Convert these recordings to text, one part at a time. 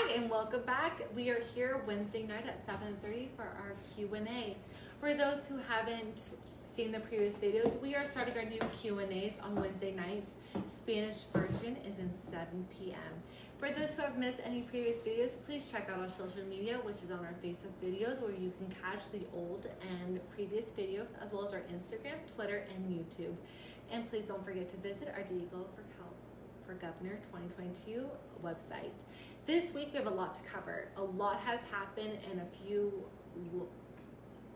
Hi and welcome back. We are here Wednesday night at 7:30 for our Q&A. For those who haven't seen the previous videos, we are starting our new Q&As on Wednesday nights. Spanish version is in 7 p.m. For those who have missed any previous videos, please check out our social media, which is on our Facebook videos, where you can catch the old and previous videos, as well as our Instagram, Twitter, and YouTube. And please don't forget to visit our Diego for Governor 2022 website. This week we have a lot to cover. A lot has happened, and a few,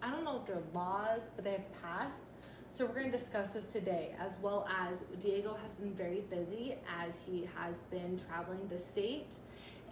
I don't know if they're laws, but they have passed. So we're going to discuss this today, as well as Diego has been very busy as he has been traveling the state,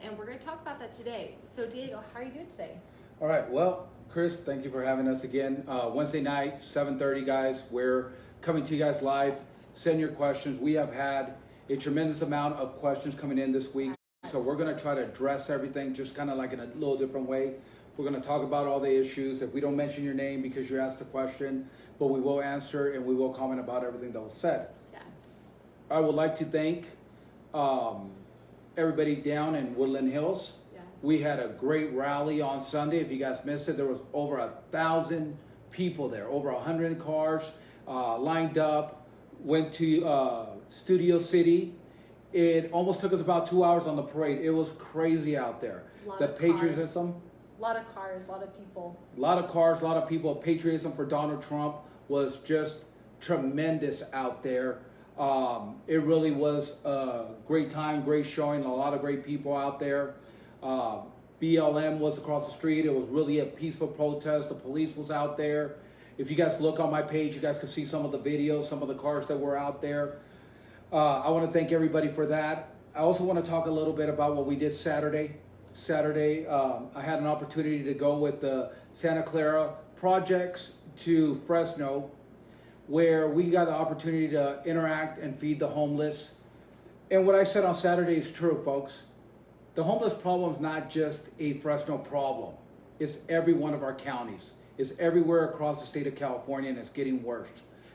and we're going to talk about that today. So Diego, how are you doing today? All right, well, Chris, thank you for having us again. Wednesday night, 7:30, guys. We're coming to you guys live. Send your questions. We have had a tremendous amount of questions coming in this week. So we're going to try to address everything just kind of like in a little different way. We're going to talk about all the issues. If we don't mention your name because you asked a question, but we will answer and we will comment about everything that was said. Yes. I would like to thank everybody down in Woodland Hills. Yes. We had a great rally on Sunday. If you guys missed it, there was over 1,000 people there, over 100 cars lined up, went to Studio City. It almost took us about 2 hours on the parade. It was crazy out there. The patriotism. A lot of cars, a lot of people. A lot of cars, a lot of people. Patriotism for Donald Trump was just tremendous out there. It really was a great time, great showing, a lot of great people out there. BLM was across the street. It was really a peaceful protest. The police was out there. If you guys look on my page, you guys can see some of the videos, some of the cars that were out there. I want to thank everybody for that. I also want to talk a little bit about what we did Saturday. I had an opportunity to go with the Santa Clara projects to Fresno, where we got the opportunity to interact and feed the homeless. And what I said on Saturday is true, folks. The homeless problem is not just a Fresno problem. It's every one of our counties. It's everywhere across the state of California, and it's getting worse.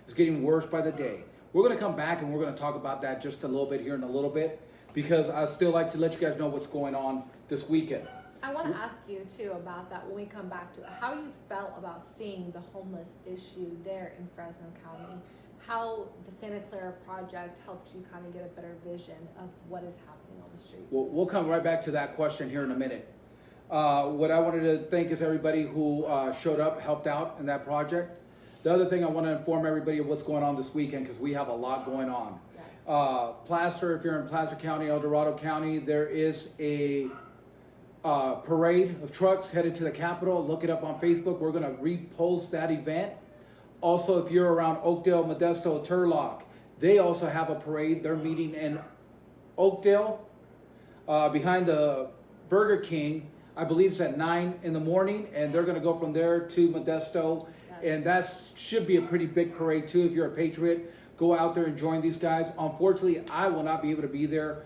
It's getting worse by the day. We're going to come back and we're going to talk about that just a little bit here in a little bit, because I'd still like to let you guys know what's going on this weekend. I want to ask you too about that when we come back to it. How you felt about seeing the homeless issue there in Fresno County, how the Santa Clara project helped you kind of get a better vision of what is happening on the streets. Well, we'll come right back to that question here in a minute. What I wanted to thank is everybody who showed up, helped out in that project. The other thing I want to inform everybody of what's going on this weekend, because we have a lot going on. Yes. Placer, if you're in Placer County, El Dorado County, there is a parade of trucks headed to the Capitol. Look it up on Facebook. We're going to repost that event. Also, if you're around Oakdale, Modesto, Turlock, they also have a parade. They're meeting in Oakdale behind the Burger King. I believe it's at 9 in the morning, and they're going to go from there to Modesto. And that should be a pretty big parade too. If you're a patriot, go out there and join these guys. Unfortunately, I will not be able to be there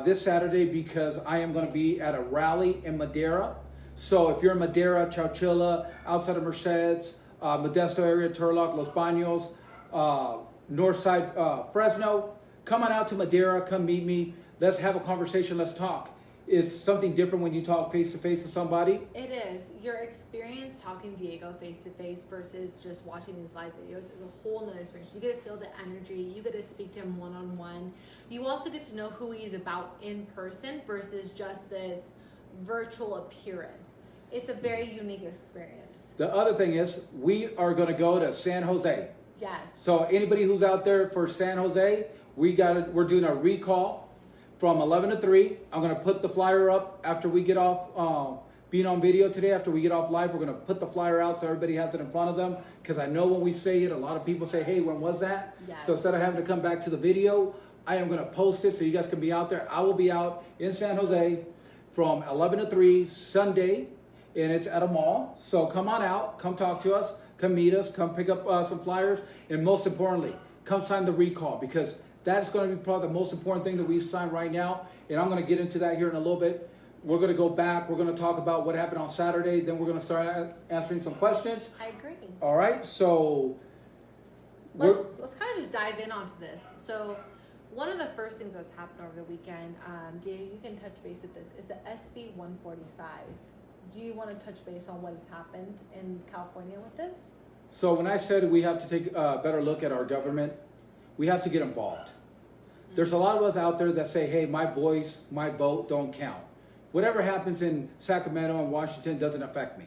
this Saturday because I am going to be at a rally in Madera. So if you're in Madera, Chowchilla, outside of Merced, Modesto area, Turlock, Los Baños, Northside, Fresno, come on out to Madera. Come meet me. Let's have a conversation. Let's talk. It's something different when you talk face-to-face with somebody. It is. Your experience talking Diego face-to-face versus just watching these live videos is a whole nother experience. You get to feel the energy. You get to speak to him one-on-one. You also get to know who he's about in person versus just this virtual appearance. It's a very unique experience. The other thing is we are going to go to San Jose. Yes. So anybody who's out there for San Jose, we're doing a recall from 11 to 3. I'm going to put the flyer up after we get off being on video today. After we get off live, we're going to put the flyer out so everybody has it in front of them. Because I know when we say it, a lot of people say, hey, when was that? Yes. So instead of having to come back to the video, I am going to post it so you guys can be out there. I will be out in San Jose from 11 to 3 Sunday, and it's at a mall. So come on out, come talk to us, come meet us, come pick up some flyers, and most importantly, come sign the recall, because that's going to be probably the most important thing that we've signed right now, and I'm going to get into that here in a little bit. We're going to go back. We're going to talk about what happened on Saturday. Then we're going to start answering some questions. I agree. All right. So let's kind of just dive in onto this. So One of the first things that's happened over the weekend, Diego, you can touch base with this, is the SB 145. Do you want to touch base on what has happened in California with this? So when I said we have to take a better look at our government, we have to get involved. Mm-hmm. There's a lot of us out there that say, hey, my voice, my vote don't count. Whatever happens in Sacramento and Washington doesn't affect me.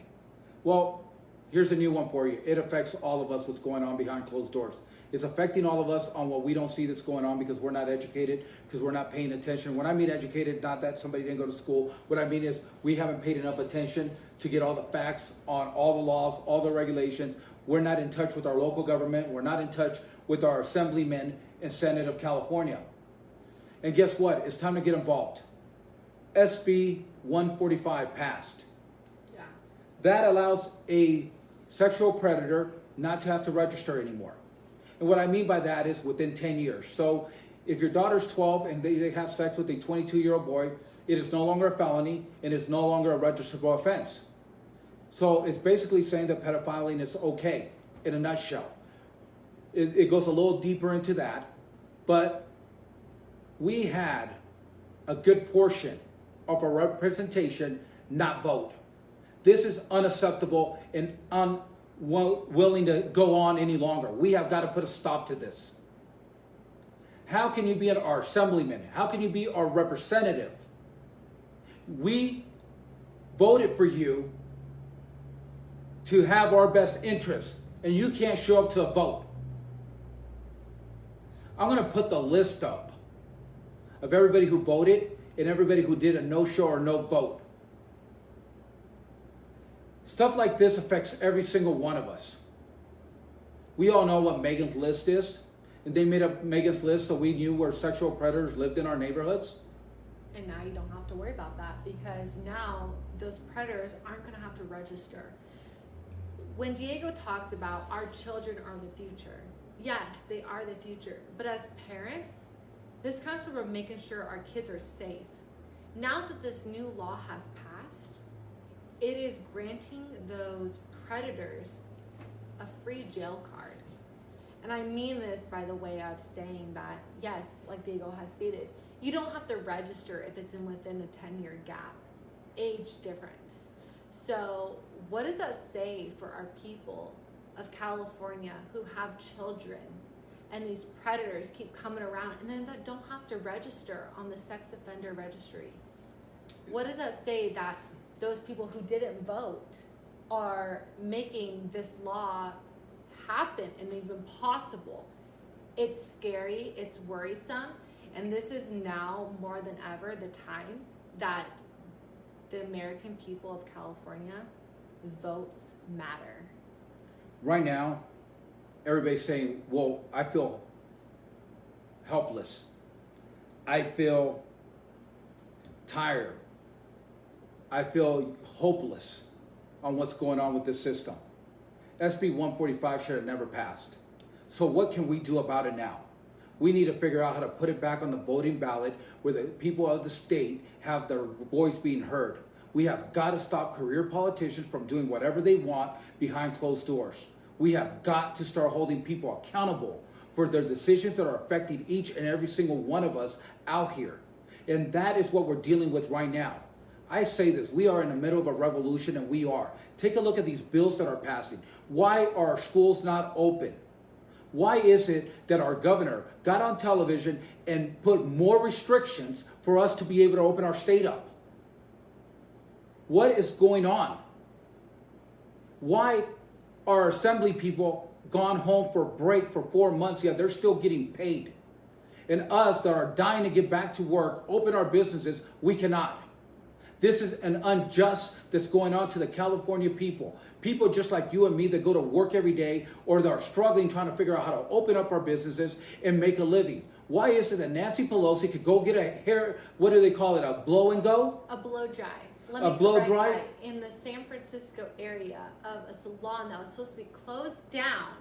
Well, here's a new one for you. It affects all of us, what's going on behind closed doors. It's affecting all of us on what we don't see that's going on because we're not educated, because we're not paying attention. When I mean educated, not that somebody didn't go to school. What I mean is we haven't paid enough attention to get all the facts on all the laws, all the regulations. We're not in touch with our local government. We're not in touch with our assemblymen and Senate of California. And guess what? It's time to get involved. SB 145 passed. Yeah. That allows a sexual predator not to have to register anymore. And what I mean by that is within 10 years. So if your daughter's 12 and they have sex with a 22-year-old boy, it is no longer a felony and it's no longer a registrable offense. So it's basically saying that pedophiling is okay in a nutshell. It goes a little deeper into that, but we had a good portion of our representation not vote. This is unacceptable and unwilling to go on any longer. We have got to put a stop to this. How can you be our assemblyman? How can you be our representative? We voted for you to have our best interests, and you can't show up to a vote. I'm going to put the list up of everybody who voted and everybody who did a no-show or no vote. Stuff like this affects every single one of us. We all know what Megan's List is, and they made up Megan's List so we knew where sexual predators lived in our neighborhoods. And now you don't have to worry about that because now those predators aren't going to have to register. When Diego talks about our children are the future, yes, they are the future. But as parents, this comes from making sure our kids are safe. Now that this new law has passed, it is granting those predators a free jail card. And I mean this by the way of saying that, yes, like Diego has stated, you don't have to register if it's within a 10-year gap, age difference. So what does that say for our people of California who have children and these predators keep coming around and then that don't have to register on the sex offender registry? What does that say that those people who didn't vote are making this law happen and even possible? It's scary, it's worrisome, and this is now more than ever the time that the American people of California's votes matter. Right now, everybody's saying, well, I feel helpless. I feel tired. I feel hopeless on what's going on with this system. SB 145 should have never passed. So what can we do about it now? We need to figure out how to put it back on the voting ballot where the people of the state have their voice being heard. We have got to stop career politicians from doing whatever they want behind closed doors. We have got to start holding people accountable for their decisions that are affecting each and every single one of us out here. And that is what we're dealing with right now. I say this, we are in the middle of a revolution, and we are. Take a look at these bills that are passing. Why are our schools not open? Why is it that our governor got on television and put more restrictions for us to be able to open our state up? What is going on? Why are assembly people gone home for break for 4 months, yet they're still getting paid? And us that are dying to get back to work, open our businesses, we cannot. This is an unjust that's going on to the California people. People just like you and me that go to work every day or that are struggling trying to figure out how to open up our businesses and make a living. Why is it that Nancy Pelosi could go get a hair, what do they call it, a blow and go? A blow dry. A blow dry? In the San Francisco area of a salon that was supposed to be closed down,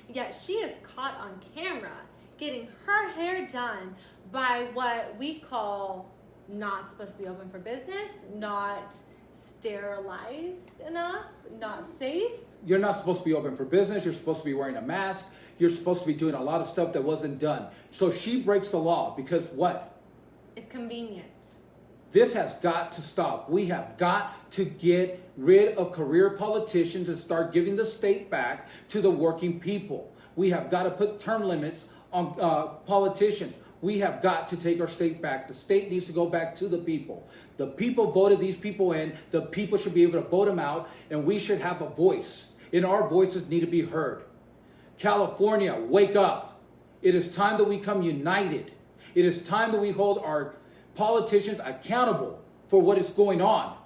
yet she is caught on camera getting her hair done by what we call not supposed to be open for business, not sterilized enough, not safe. You're not supposed to be open for business. You're supposed to be wearing a mask. You're supposed to be doing a lot of stuff that wasn't done. So she breaks the law because what? It's convenient. This has got to stop. We have got to get rid of career politicians and start giving the state back to the working people. We have got to put term limits on politicians. We have got to take our state back. The state needs to go back to the people. The people voted these people in. The people should be able to vote them out, and we should have a voice. And our voices need to be heard. California, wake up. It is time that we come united. It is time that we hold our politicians accountable for what is going on.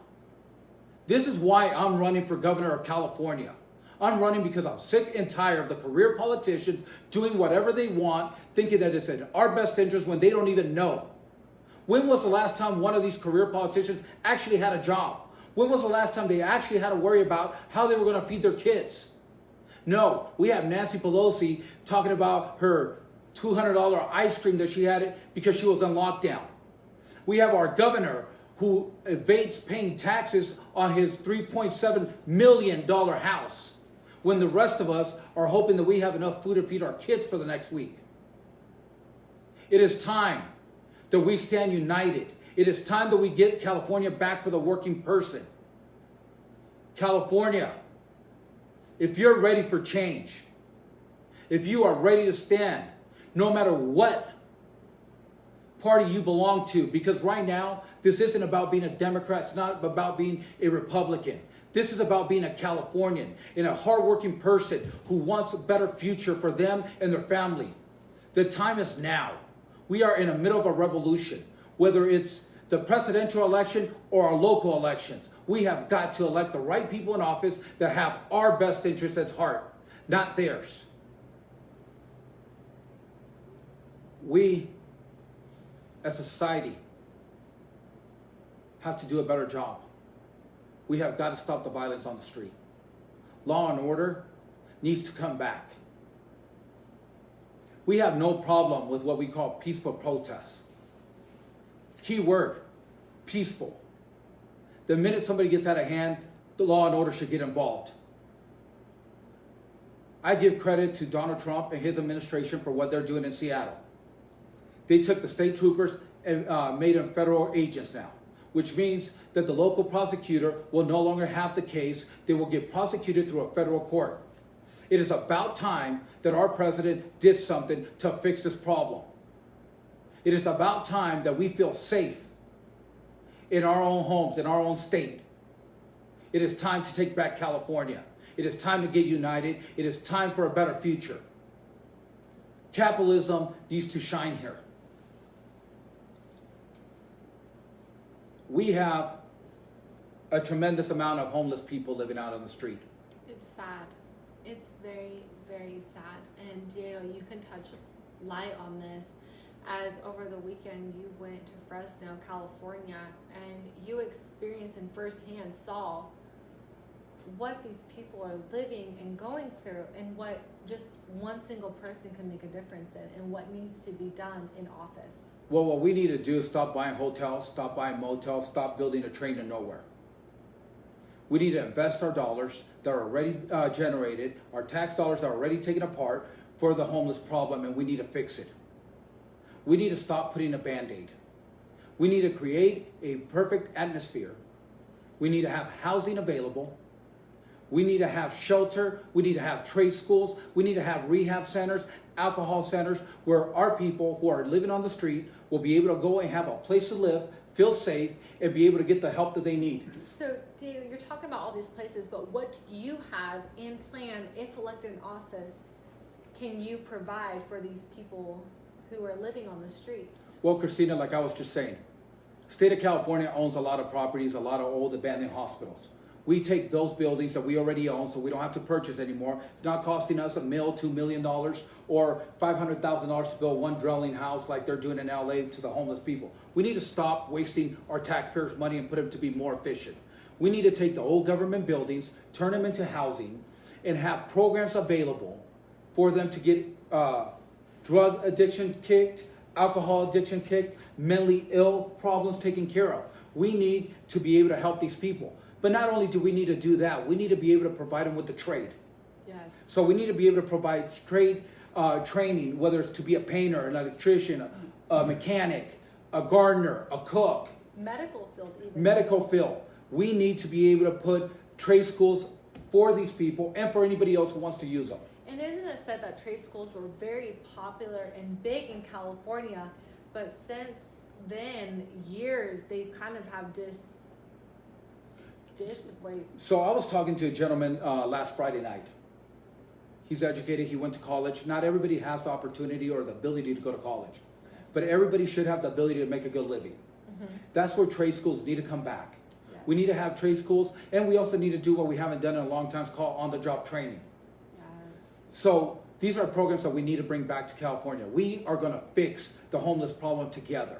This is why I'm running for governor of California. I'm running because I'm sick and tired of the career politicians doing whatever they want, thinking that it's in our best interest when they don't even know. When was the last time one of these career politicians actually had a job? When was the last time they actually had to worry about how they were going to feed their kids? No, we have Nancy Pelosi talking about her $200 ice cream that she had because she was on lockdown. We have our governor who evades paying taxes on his $3.7 million house when the rest of us are hoping that we have enough food to feed our kids for the next week. It is time that we stand united. It is time that we get California back for the working person. California, if you're ready for change, if you are ready to stand, no matter what party you belong to, because right now, this isn't about being a Democrat, it's not about being a Republican. This is about being a Californian and a hardworking person who wants a better future for them and their family. The time is now. We are in the middle of a revolution, whether it's the presidential election or our local elections. We have got to elect the right people in office that have our best interests at heart, not theirs. We, as a society, have to do a better job. We have got to stop the violence on the street. Law and order needs to come back. We have no problem with what we call peaceful protests. Key word, peaceful. The minute somebody gets out of hand, the law and order should get involved. I give credit to Donald Trump and his administration for what they're doing in Seattle. They took the state troopers and made them federal agents now, which means that the local prosecutor will no longer have the case. They will get prosecuted through a federal court. It is about time that our president did something to fix this problem. It is about time that we feel safe in our own homes, in our own state. It is time to take back California. It is time to get united. It is time for a better future. Capitalism needs to shine here. We have a tremendous amount of homeless people living out on the street. It's sad. It's very, very sad. And Diego, you can touch light on this, as over the weekend you went to Fresno, California, and you experienced and firsthand saw what these people are living and going through, and what just one single person can make a difference in, and what needs to be done in office. Well, what we need to do is stop buying hotels, stop buying motels, stop building a train to nowhere. We need to invest our dollars that are already generated, our tax dollars that are already taken apart for the homeless problem, and we need to fix it. We need to stop putting a Band-Aid. We need to create a perfect atmosphere. We need to have housing available. We need to have shelter. We need to have trade schools. We need to have rehab centers, alcohol centers, where our people who are living on the street will be able to go and have a place to live, feel safe, and be able to get the help that they need. So, Diego, you're talking about all these places, but what do you have in plan, if elected in office, can you provide for these people who are living on the streets? Well, Christina, like I was just saying, state of California owns a lot of properties, a lot of old abandoned hospitals. We take those buildings that we already own, so we don't have to purchase anymore. It's not costing us $2 million, or $500,000 to build one dwelling house like they're doing in LA to the homeless people. We need to stop wasting our taxpayers' money and put them to be more efficient. We need to take the old government buildings, turn them into housing, and have programs available for them to get drug addiction kicked, alcohol addiction kicked, mentally ill problems taken care of. We need to be able to help these people. But not only do we need to do that, we need to be able to provide them with the trade. Yes. So we need to be able to provide trade training, whether it's to be a painter, an electrician, a mechanic, a gardener, a cook. Medical field even. Medical field. We need to be able to put trade schools for these people and for anybody else who wants to use them. And isn't it said that trade schools were very popular and big in California, but since then, years, they kind of have So I was talking to a gentleman last Friday night. He's educated, he went to college. Not everybody has the opportunity or the ability to go to college, but everybody should have the ability to make a good living. Mm-hmm. That's where trade schools need to come back. Yes. We need to have trade schools, and we also need to do what we haven't done in a long time, it's called on-the-job training. Yes. So these are programs that we need to bring back to California. We are going to fix the homeless problem together.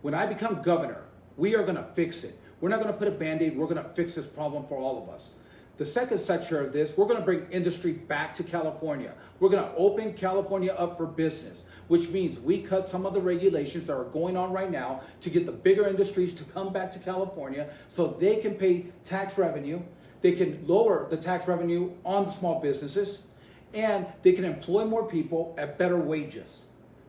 When I become governor, we are going to fix it. We're not going to put a Band-Aid. We're going to fix this problem for all of us. The second section of this, we're going to bring industry back to California. We're going to open California up for business, which means we cut some of the regulations that are going on right now to get the bigger industries to come back to California so they can pay tax revenue. They can lower the tax revenue on the small businesses, and they can employ more people at better wages,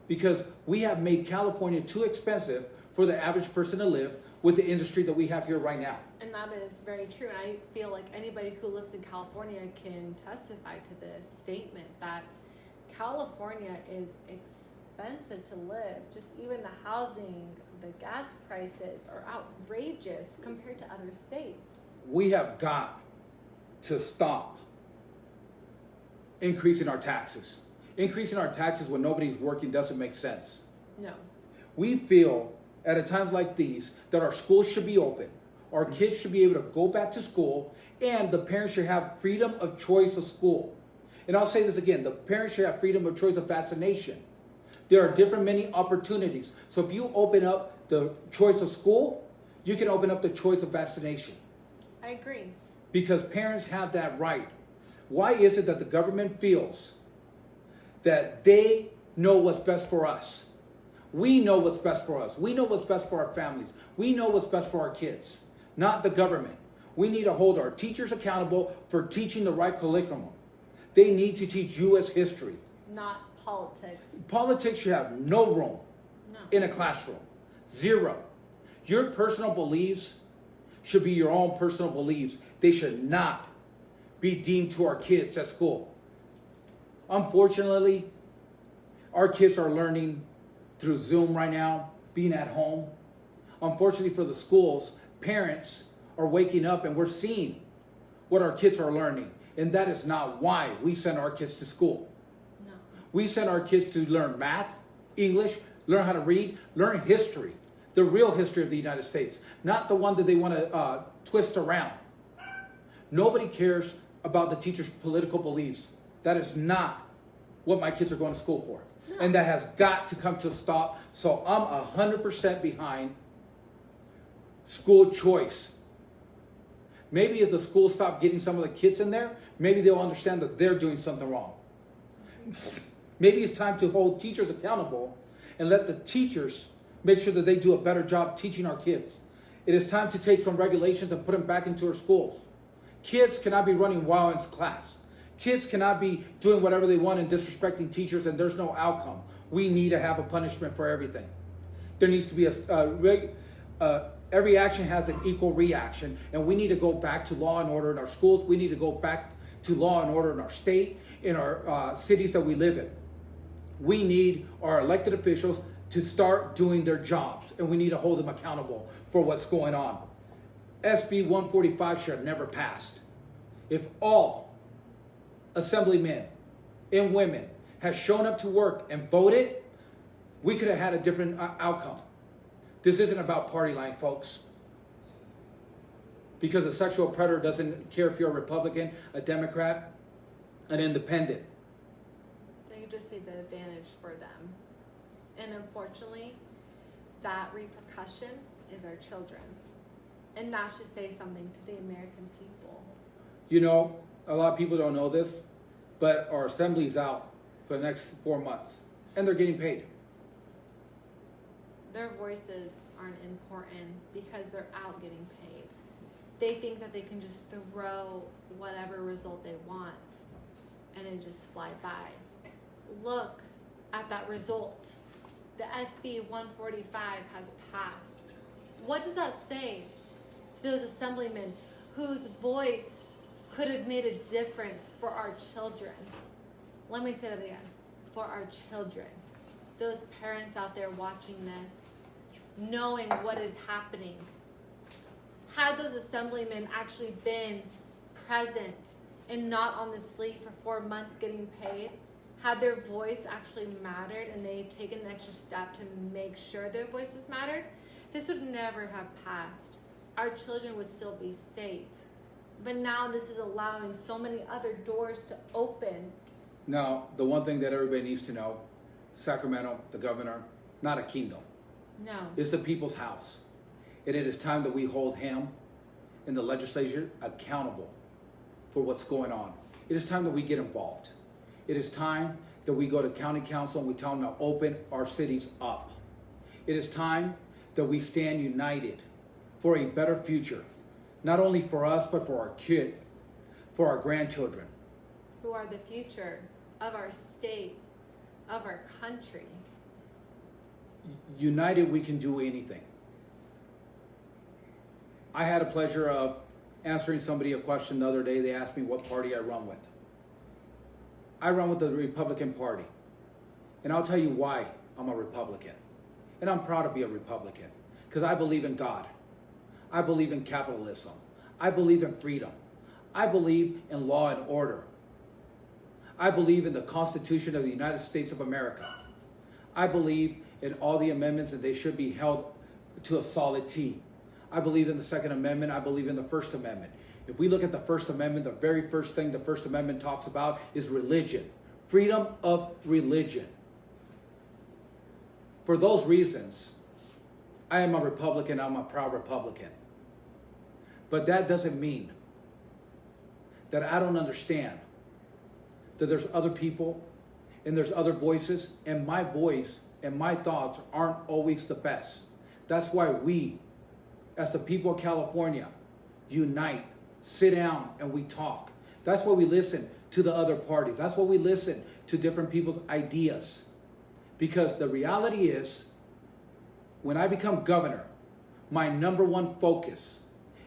because we have made California too expensive for the average person to live with the industry that we have here right now. And that is very true. And I feel like anybody who lives in California can testify to this statement that California is expensive to live. Just even the housing, the gas prices are outrageous compared to other states. We have got to stop increasing our taxes. Increasing our taxes when nobody's working doesn't make sense. No. We feel at a time like these that our schools should be open. Our kids should be able to go back to school, and the parents should have freedom of choice of school. And I'll say this again, the parents should have freedom of choice of vaccination. There are different many opportunities. So if you open up the choice of school, you can open up the choice of vaccination. I agree. Because parents have that right. Why is it that the government feels that they know what's best for us? We know what's best for us. We know what's best for our families. We know what's best for our kids, not the government. We need to hold our teachers accountable for teaching the right curriculum. They need to teach U.S. history. Not politics. Politics should have no room in a classroom. Zero. Your personal beliefs should be your own personal beliefs. They should not be deemed to our kids at school. Unfortunately, our kids are learning through Zoom right now, being at home. Unfortunately for the schools, parents are waking up and we're seeing what our kids are learning. And that is not why we send our kids to school. No. We send our kids to learn math, English, learn how to read, learn history, the real history of the United States, not the one that they want to twist around. Nobody cares about the teacher's political beliefs. That is not what my kids are going to school for. No. And that has got to come to a stop. So I'm 100% behind school choice. Maybe if the schools stop getting some of the kids in there, maybe they'll understand that they're doing something wrong. Maybe it's time to hold teachers accountable and let the teachers make sure that they do a better job teaching our kids. It is time to take some regulations and put them back into our schools. Kids cannot be running wild in class. Kids cannot be doing whatever they want and disrespecting teachers, and there's no outcome. We need to have a punishment for everything. There needs to be every action has an equal reaction, and we need to go back to law and order in our schools. We need to go back to law and order in our state, in our cities that we live in. We need our elected officials to start doing their jobs, and we need to hold them accountable for what's going on. SB 145 should have never passed. If all assemblymen and women had shown up to work and voted, we could have had a different outcome. This isn't about party line, folks. Because a sexual predator doesn't care if you're a Republican, a Democrat, an independent. They just see the advantage for them. And unfortunately, that repercussion is our children. And that should say something to the American people. You know, a lot of people don't know this, but our assembly's out for the next 4 months, and they're getting paid. Their voices aren't important because they're out getting paid. They think that they can just throw whatever result they want and it just fly by. look at that result. The SB 145 has passed. What does that say to those assemblymen whose voice could have made a difference for our children? Let me say that again. For our children. Those parents out there watching this, knowing what is happening. Had those assemblymen actually been present and not on the slate for 4 months getting paid, had their voice actually mattered and they taken an extra step to make sure their voices mattered, this would never have passed. Our children would still be safe. But now this is allowing so many other doors to open. Now, the one thing that everybody needs to know, Sacramento, the governor, not a kingdom. No. It's the people's house. And it is time that we hold him and the legislature accountable for what's going on. It is time that we get involved. It is time that we go to county council and we tell them to open our cities up. It is time that we stand united for a better future, not only for us, but for our kid, for our grandchildren. Who are the future of our state, of our country. United, we can do anything. I had a pleasure of answering somebody a question the other day. They asked me what party I run with. I run with the Republican Party. And I'll tell you why I'm a Republican. And I'm proud to be a Republican. Because I believe in God. I believe in capitalism. I believe in freedom. I believe in law and order. I believe in the Constitution of the United States of America. I believe in all the amendments and they should be held to a solid T. I believe in the Second Amendment. I believe in the First Amendment. If we look at the First Amendment, the very first thing the First Amendment talks about is religion. Freedom of religion. For those reasons, I am a Republican. I'm a proud Republican. But that doesn't mean that I don't understand that there's other people and there's other voices, and my voice and my thoughts aren't always the best. That's why we, as the people of California, unite, sit down, and we talk. That's why we listen to the other parties. That's why we listen to different people's ideas. Because the reality is, when I become governor, my number one focus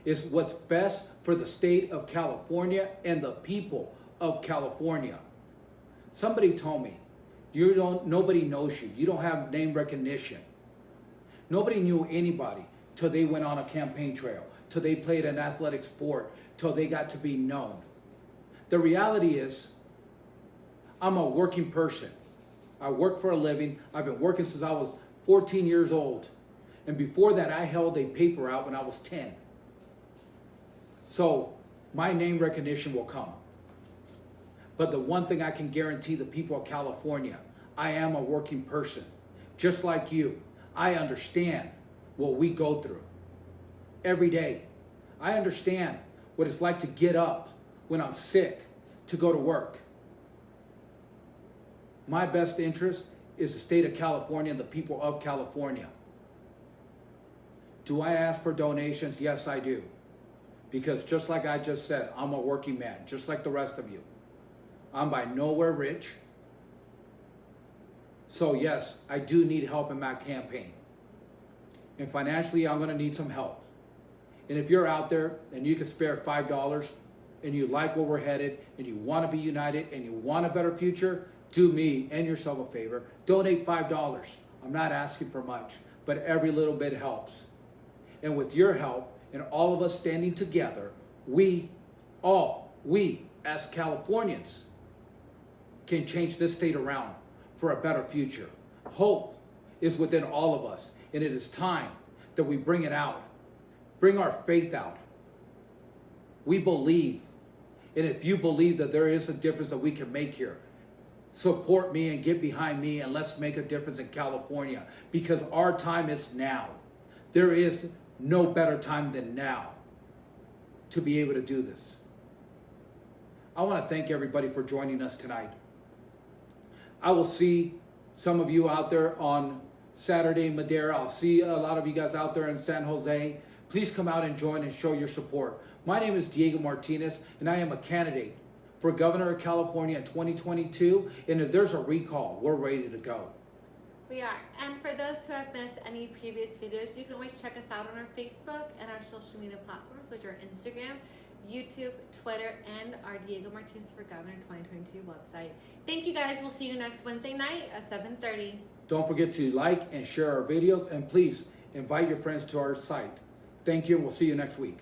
is what's best for the state of California and the people of California. Somebody told me, nobody knows you. You don't have name recognition. Nobody knew anybody till they went on a campaign trail, till they played an athletic sport, till they got to be known. The reality is, I'm a working person. I work for a living. I've been working since I was 14 years old. And before that, I held a paper out when I was 10. So my name recognition will come. But the one thing I can guarantee the people of California, I am a working person. Just like you, I understand what we go through every day. I understand what it's like to get up when I'm sick to go to work. My best interest is the state of California and the people of California. Do I ask for donations? Yes, I do. Because just like I just said, I'm a working man, just like the rest of you. I'm by nowhere rich. So yes, I do need help in my campaign. And financially, I'm going to need some help. And if you're out there and you can spare $5 and you like where we're headed and you want to be united and you want a better future, do me and yourself a favor. Donate $5. I'm not asking for much, but every little bit helps. And with your help and all of us standing together, we as Californians can change this state around for a better future. Hope is within all of us, and it is time that we bring it out. Bring our faith out. We believe, and if you believe that there is a difference that we can make here, support me and get behind me, and let's make a difference in California, because our time is now. There is no better time than now to be able to do this. I want to thank everybody for joining us tonight. I will see some of you out there on Saturday in Madera. I'll see a lot of you guys out there in San Jose. Please come out and join and show your support. My name is Diego Martinez, and I am a candidate for governor of California in 2022. And if there's a recall, we're ready to go. We are. And for those who have missed any previous videos, you can always check us out on our Facebook and our social media platforms, which are Instagram, YouTube, Twitter, and our Diego Martinez for Governor 2022 website. Thank you guys. We'll see you next Wednesday night at 7:30. Don't forget to like and share our videos, and please invite your friends to our site. Thank you, and we'll see you next week.